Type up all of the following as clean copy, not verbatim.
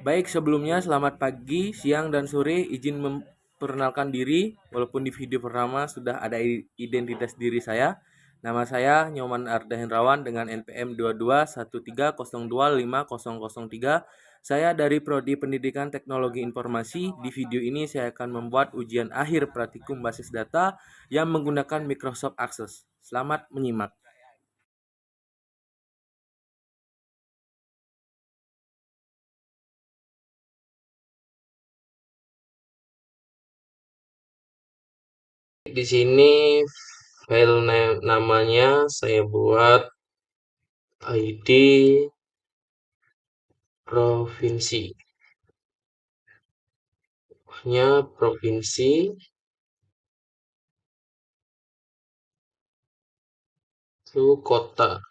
Baik, sebelumnya selamat pagi, siang, dan sore. Izin memperkenalkan diri, walaupun di video pertama sudah ada identitas diri saya. Nama saya Nyoman Arda Hendrawan dengan NPM 2213025003. Saya dari Prodi Pendidikan Teknologi Informasi. Di video ini saya akan membuat ujian akhir praktikum basis data yang menggunakan Microsoft Access. Selamat menyimak. Di sini file namanya saya buat ID provinsi. Hanya provinsi itu kota.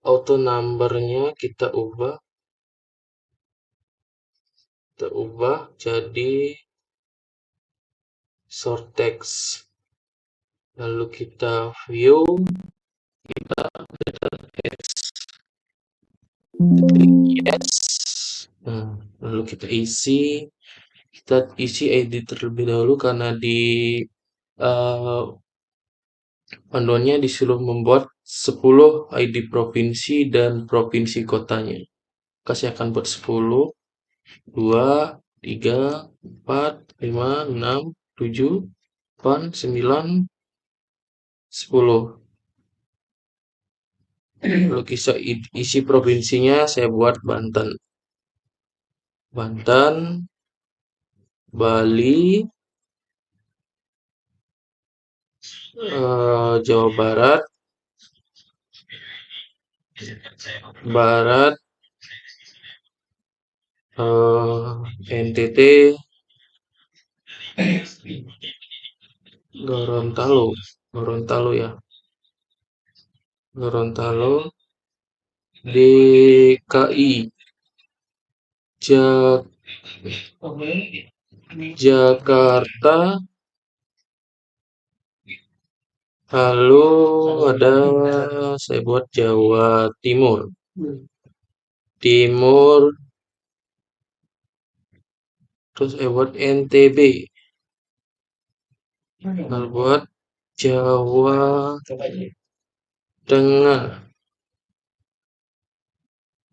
Auto numbernya kita ubah jadi short text. Lalu kita view, kita yes. Lalu kita isi ID terlebih dahulu karena di panduannya disuruh membuat 10 ID provinsi dan provinsi kotanya. Saya akan buat 10, 2, 3, 4, 5, 6, 7, 8, 9, 10. Lalu isi provinsinya saya buat Banten. Banten, Bali, Jawa Barat, NTT, Gorontalo ya. Gorontalo, DKI, Jakarta, lalu ada saya buat Jawa Timur, terus saya buat NTB, lalu buat Jawa Tengah,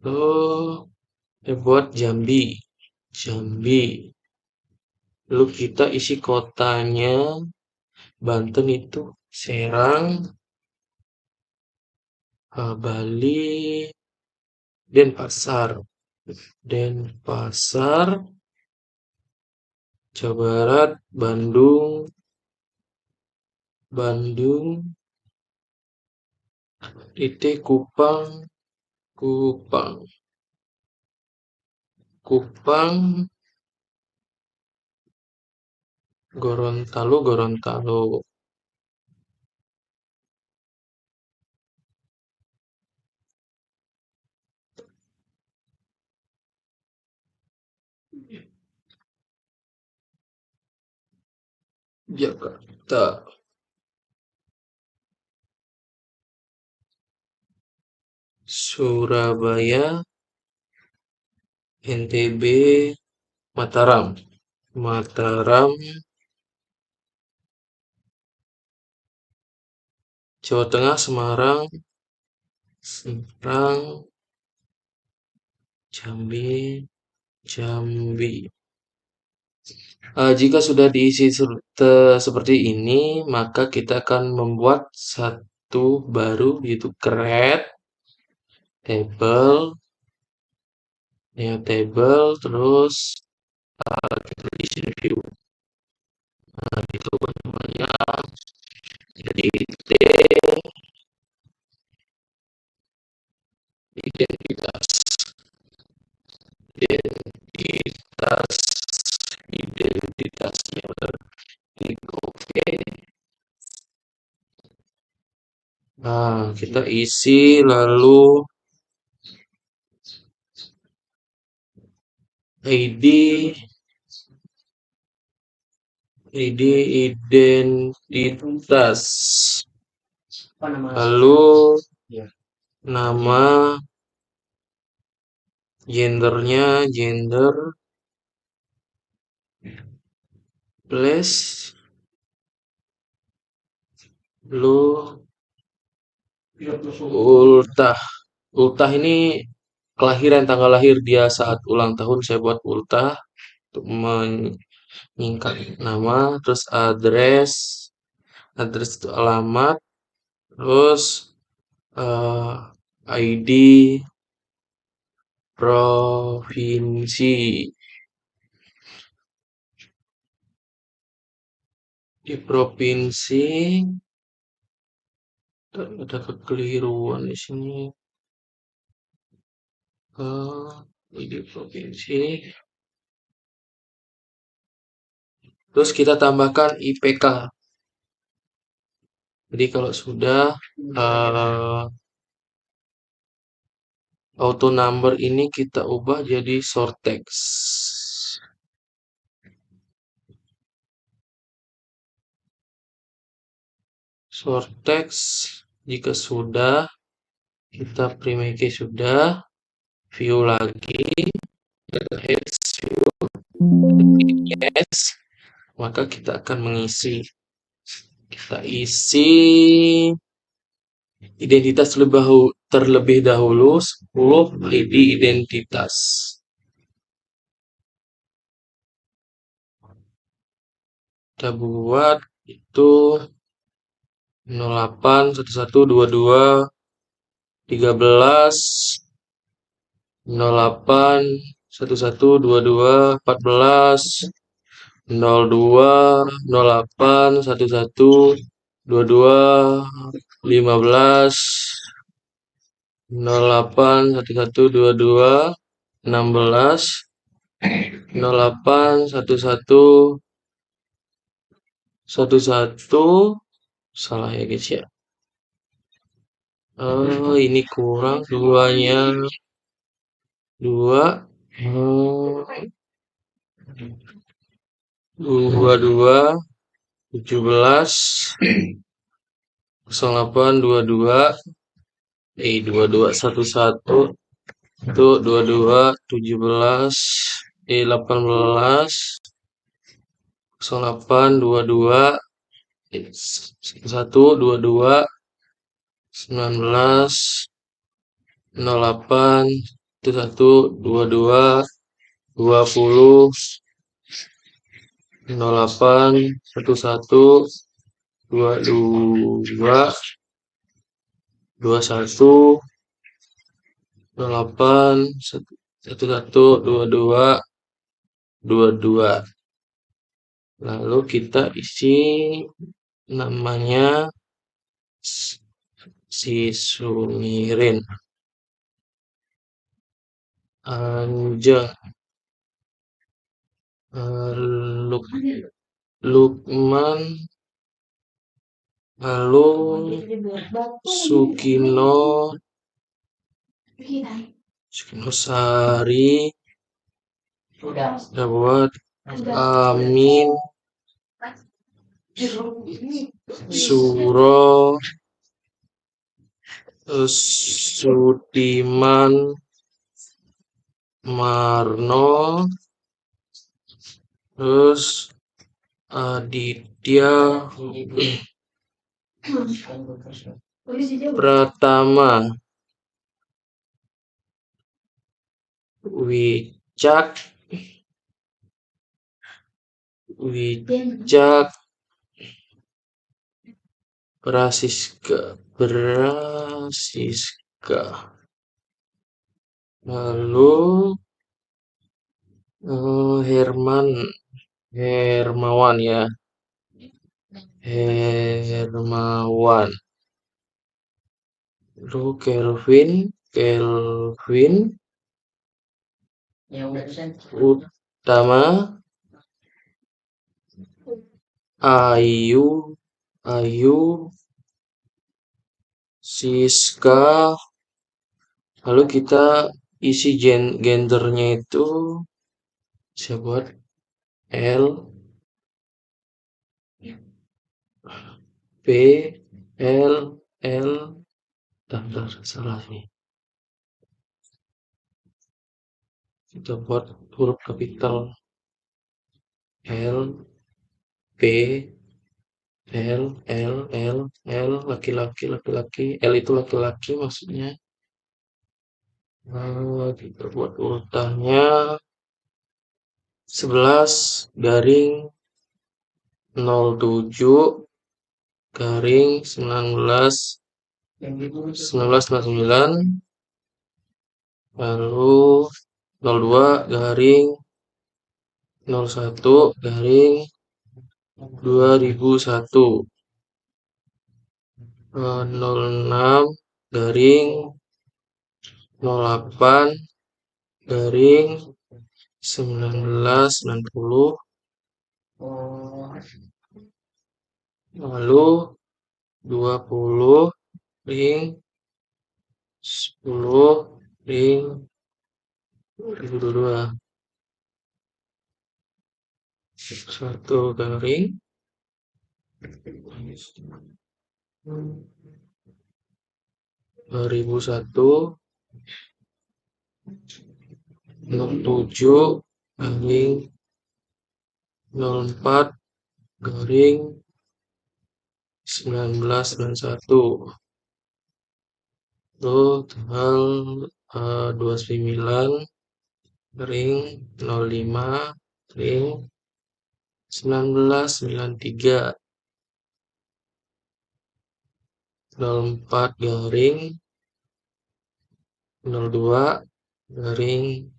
lalu saya buat Jambi, lalu kita isi kotanya. Banten itu Serang, Bali, Denpasar, Jawa Barat, Bandung, Kupang, Gorontalo. Jakarta, Surabaya, NTB, Mataram, Jawa Tengah, Semarang, Jambi. Jika sudah diisi seperti ini, maka kita akan membuat satu baru, yaitu create table, terus kita isi view. Itu namanya jadi identitasnya klik OK. Kita isi lalu ID identitas, lalu nama gendernya gender plus lu ultah. Ultah ini kelahiran, tanggal lahir dia saat ulang tahun, saya buat ultah untuk menyingkat nama. Terus address itu alamat. Terus eh, ID provinsi. Di provinsi ada kekeliruan di sini. Di provinsi. Terus kita tambahkan IPK. Jadi kalau sudah eh, auto number ini kita ubah jadi short text. Short text jika sudah kita prime key sudah, view lagi, yes, maka kita akan mengisi. Kita isi identitas terlebih dahulu 10 ID identitas. Kita buat itu 08 11 22 13 08 11 22 14 02 08 11 22 15 08 11 22 16 08 11 11 salah ya guys ya. Ini kurang duanya 2 22 17 08 22 22 11 itu 22 17 18 08 22 11 22 19 08 11 22 20 08 11 22 21 08 11 22 22. Lalu kita isi namanya si Sumirin Anjeng Lukman lalu Sukino Sari udah buat Amin Suro Sudiman Marno terus Aditya Pratama Wicak Brasiska lalu Hermawan ya Hermawan lalu Kelvin Utama Ayu Siska lalu kita isi gendernya itu saya buat L P L bentar, salah nih Kita buat huruf kapital L, P, L, laki-laki, laki-laki, L itu laki-laki maksudnya. Kita buat urutannya 11 garing 07 garing 1999, lalu 02 garing 01 garing 2001, 06 garing 08 garing 1990, lalu 20 ring 10 ring 2022, 1 garing 2001, 07 garing 04 garing 1991, lalu tanggal 29 garing 05 garing 1993, 04 garing 02 garing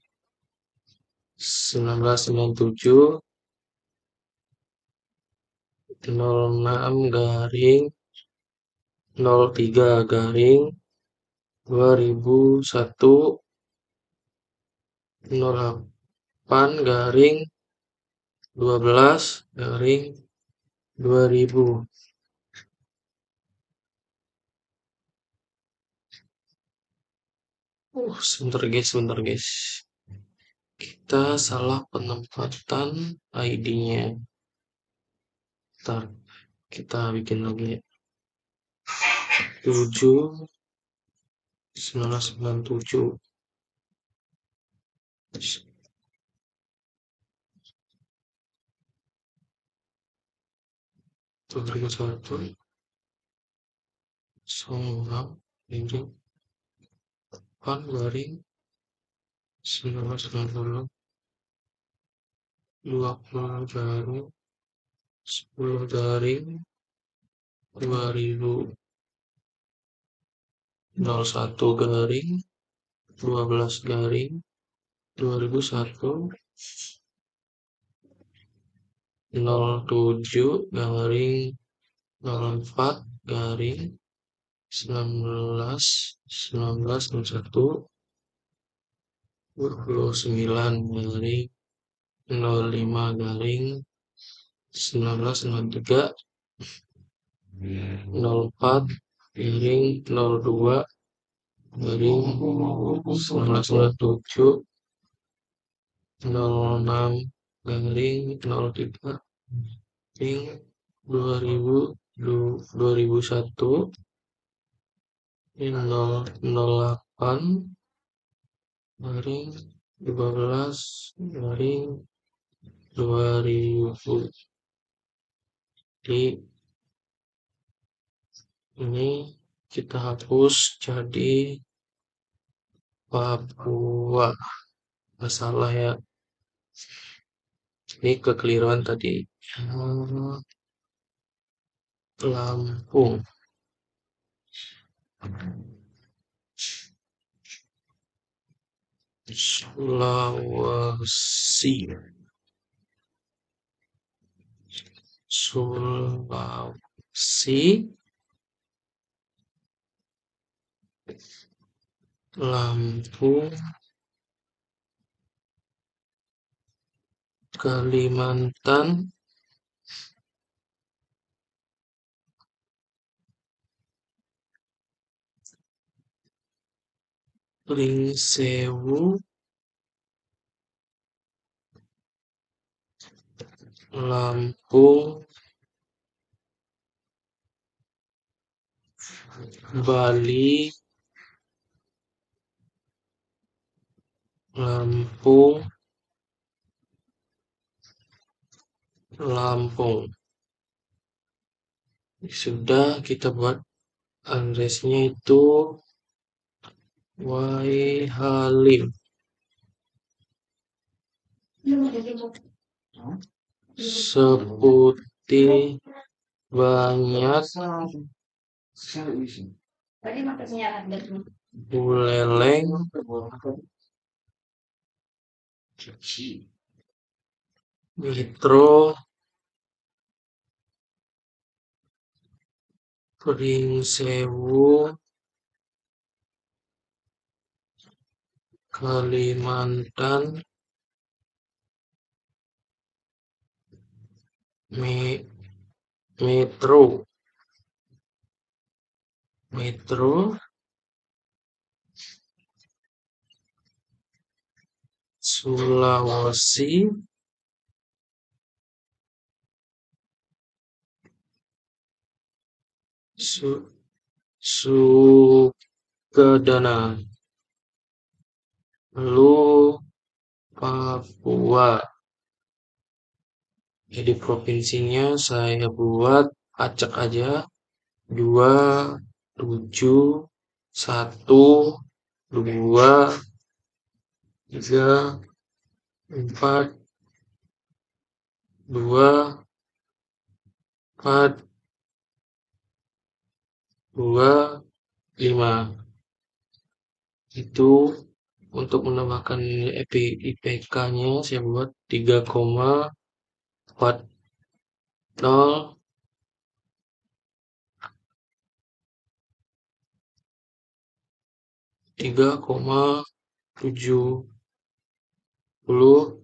1997, 06 garing 03 garing 2001, 08 garing 12 garing 2000. Sebentar guys. Kita salah penempatan ID-nya. Ntar kita bikin lagi ya. 7 1997. 2001 9 garing 8 garing 1990, 20 garing 10 garing 2000, 01 garing 12 garing 2001, 07 garing 04 garing 1901, 29 garing 05 garing 1993, 04 garing 02 garing 1997, 06 garing 03 garing 2001, 008 garing 12 garing 2000. Jadi ini kita hapus jadi Papua. Nggak salah ya, ini kekeliruan tadi. Lampung. Sulawesi. Lampung, Kalimantan, Pringsewu, Lampung, Bali, Lampung, Lampung. Sudah kita buat address-nya itu Wai Halim. Seputih banyak buleleng Mitro Pringsewu Kalimantan Metro Sulawesi Sukadana Lu Papua. Jadi provinsinya saya buat acak aja 27 1 2 3 4 2 5. Itu untuk menambahkan IPK-nya saya buat 3,40 3,70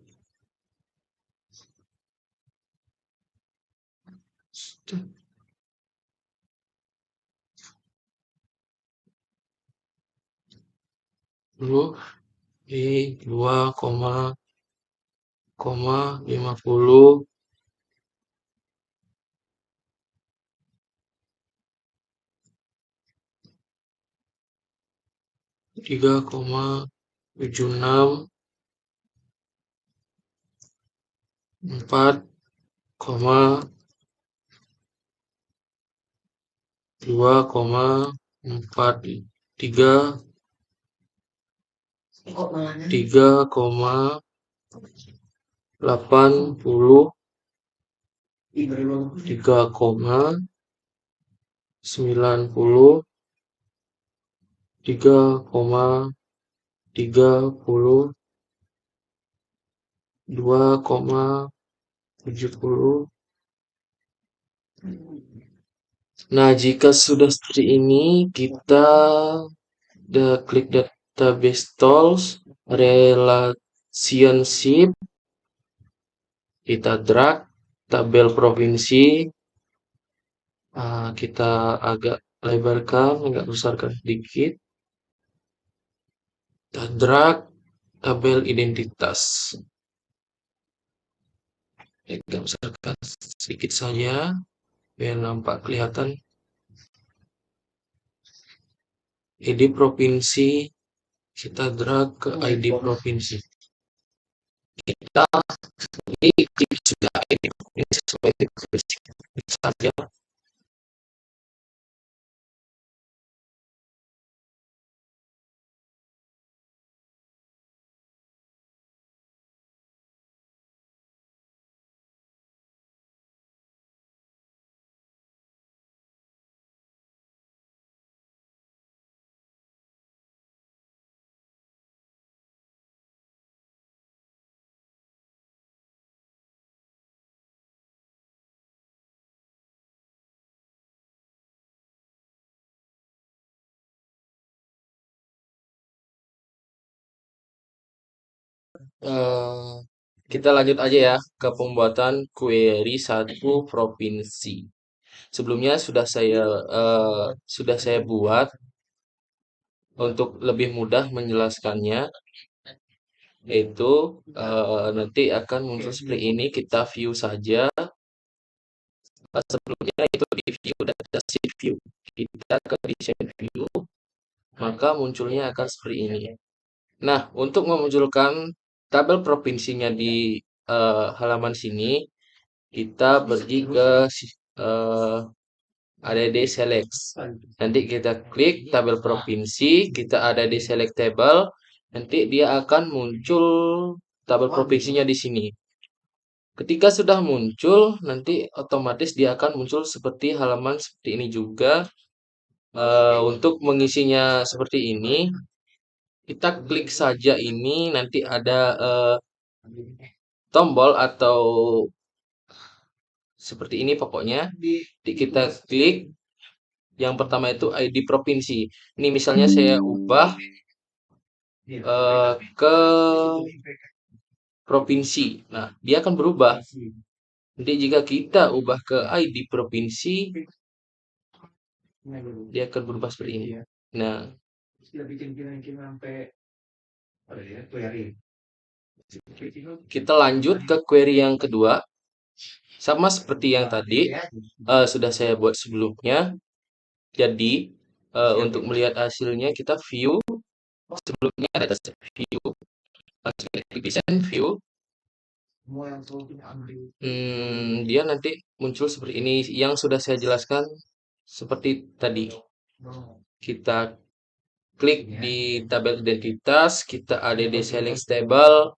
di 2,50 3,76 4, 2,43 3,80 3,90 3,30 2,70. Nah, jika sudah seperti ini, kita klik database tools, relationship, kita drag tabel provinsi, kita agak lebarkan, agak besarkan sedikit, kita drag tabel identitas, agak besarkan sedikit saja biar nampak kelihatan. ID provinsi kita drag ke ID provinsi. Kita ini klik sudah ID provinsi sesuai provinsi saja. Eh, kita lanjut aja ya ke pembuatan query satu provinsi. Sebelumnya sudah saya buat untuk lebih mudah menjelaskannya, yaitu nanti akan muncul seperti ini. Kita view saja. Sebelumnya itu di view data sheet view. Kita ke design view, maka munculnya akan seperti ini. Nah, untuk memunculkan tabel provinsinya di halaman sini, kita pergi ke eh, add select. Nanti kita klik tabel provinsi, kita ada di select table, nanti dia akan muncul tabel provinsinya di sini. Ketika sudah muncul, nanti otomatis dia akan muncul seperti halaman seperti ini juga. Untuk mengisinya seperti ini, kita klik saja ini, nanti ada tombol atau seperti ini pokoknya. Kita klik yang pertama itu ID provinsi. Ini misalnya saya ubah ke provinsi. Nah, dia akan berubah. Nanti jika kita ubah ke ID provinsi, dia akan berubah seperti ini. Nah, kita lanjut ke query yang kedua. Sama seperti yang tadi, sudah saya buat sebelumnya. Jadi, untuk melihat hasilnya, kita view. Sebelumnya ada view. Langsung klik design view. Dia nanti muncul seperti ini. Yang sudah saya jelaskan seperti tadi. Kita klik di tabel identitas, kita ada di select table,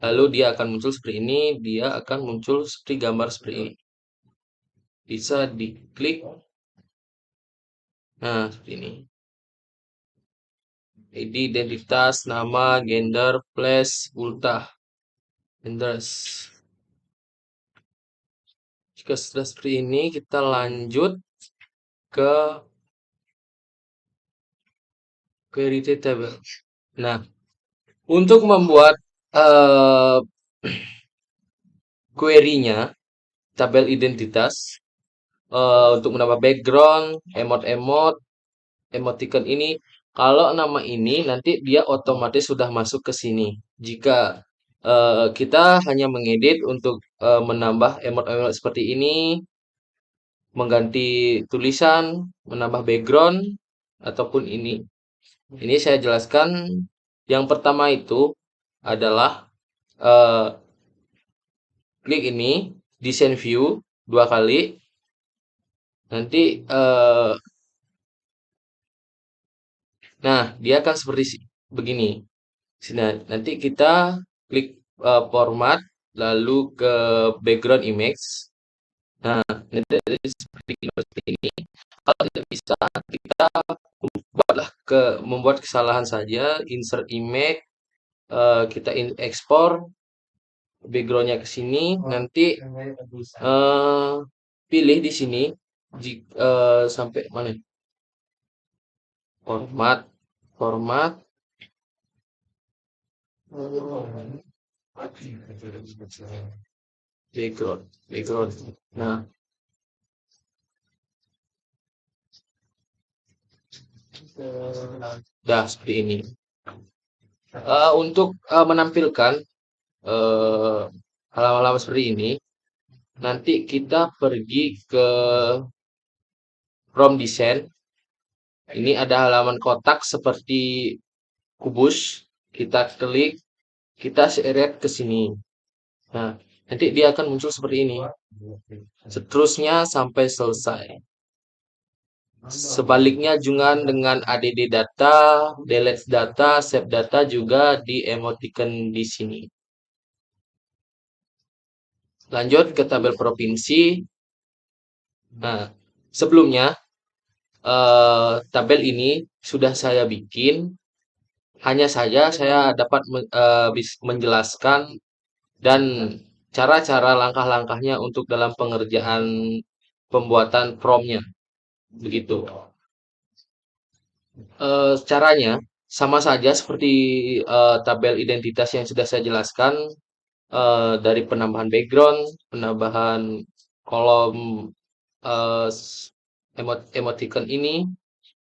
lalu dia akan muncul seperti ini. Dia akan muncul seperti gambar seperti ini. Bisa diklik. Nah, seperti ini. ID, identitas, nama, gender, place, ultah, address. Jika sudah seperti ini, kita lanjut ke query table. Nah, untuk membuat query-nya, tabel identitas, untuk menambah background, emot-emot, emoticon ini, kalau nama ini nanti dia otomatis sudah masuk ke sini. Jika kita hanya mengedit untuk menambah emot-emot seperti ini, mengganti tulisan, menambah background, ataupun ini. Ini saya jelaskan. Yang pertama itu adalah eh, klik ini, design view, 2 kali. Nanti, nah dia akan seperti begini. Nah, nanti kita klik format, lalu ke background image. Nah, nanti seperti ini. Kalau tidak bisa, kita membuat kesalahan saja. Insert image, kita ekspor backgroundnya ke sini. Nanti pilih di sini sampai mana? Format, format. Background. Nah, seperti ini. Untuk menampilkan halaman-halaman seperti ini, nanti kita pergi ke from design. Ini ada halaman kotak seperti kubus. Kita klik, kita seret ke sini. Nah, nanti dia akan muncul seperti ini. Seterusnya sampai selesai. Sebaliknya juga dengan add data, delete data, save data juga di emoticon di sini. Lanjut ke tabel provinsi. Nah, sebelumnya tabel ini sudah saya bikin. Hanya saja saya dapat menjelaskan dan cara-cara langkah-langkahnya untuk dalam pengerjaan pembuatan promnya. Begitu. Caranya sama saja seperti tabel identitas yang sudah saya jelaskan, dari penambahan background, penambahan kolom eh, emoticon ini,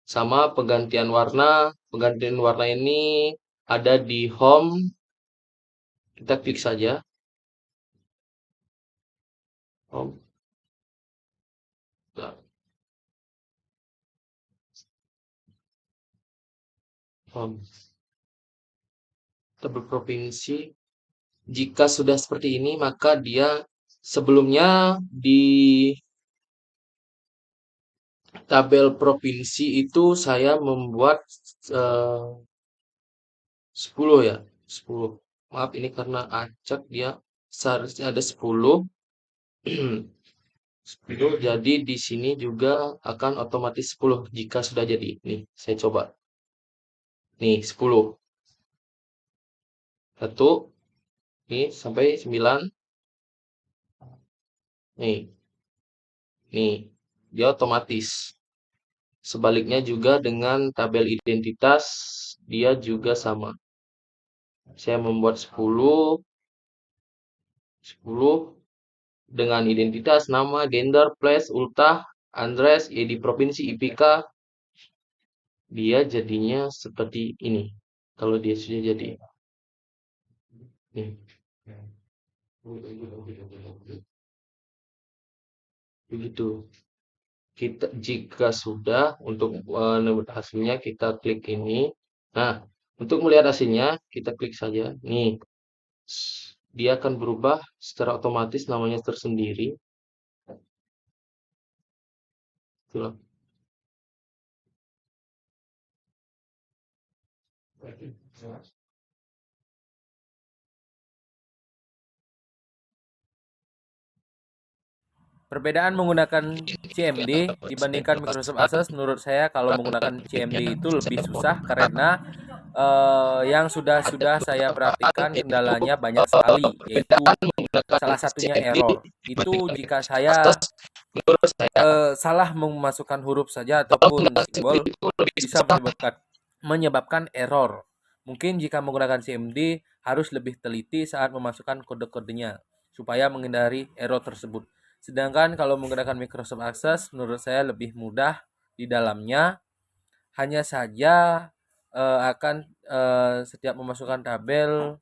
sama penggantian warna. Penggantian warna ini ada di home. Kita klik saja home. Nah, home. tabel provinsi. Jika sudah seperti ini, maka dia sebelumnya di tabel provinsi itu saya membuat eh, 10 ya, 10. Maaf ini karena acak dia seharusnya ada 10. 10 jadi di sini juga akan otomatis 10 jika sudah jadi. Nih, saya coba. Nih, 10. 1 nih sampai 9. Nih, nih. Dia otomatis. Sebaliknya juga dengan tabel identitas dia juga sama. Saya membuat 10 dengan identitas nama, gender, place, ultah, address, ID provinsi, IPK, dia jadinya seperti ini. Kalau dia sudah jadi nih. Begitu. Kita jika sudah untuk hasilnya kita klik ini. Nah, untuk melihat hasilnya kita klik saja. Nih, dia akan berubah secara otomatis namanya tersendiri. Itulah. Perbedaan menggunakan CMD dibandingkan Microsoft Access, menurut saya kalau menggunakan CMD itu lebih susah karena yang sudah saya perhatikan kendalanya banyak sekali, yaitu salah satunya error. Itu jika saya salah memasukkan huruf saja ataupun simbol bisa menyebabkan error. Mungkin jika menggunakan CMD harus lebih teliti saat memasukkan kode-kodenya supaya menghindari error tersebut. Sedangkan kalau menggunakan Microsoft Access menurut saya lebih mudah di dalamnya. Hanya saja akan setiap memasukkan tabel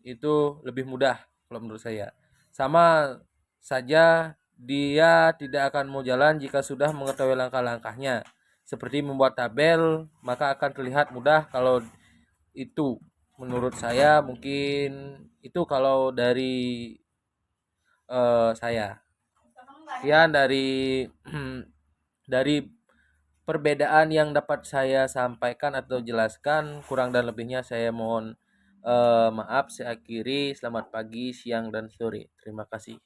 itu lebih mudah kalau menurut saya. Sama saja dia tidak akan mau jalan jika sudah mengetahui langkah-langkahnya. Seperti membuat tabel, maka akan terlihat mudah kalau itu. Menurut saya mungkin itu kalau dari saya. Sekian dari dari perbedaan yang dapat saya sampaikan atau jelaskan. Kurang dan lebihnya saya mohon maaf. Saya akhiri. Selamat pagi, siang, dan sore. Terima kasih.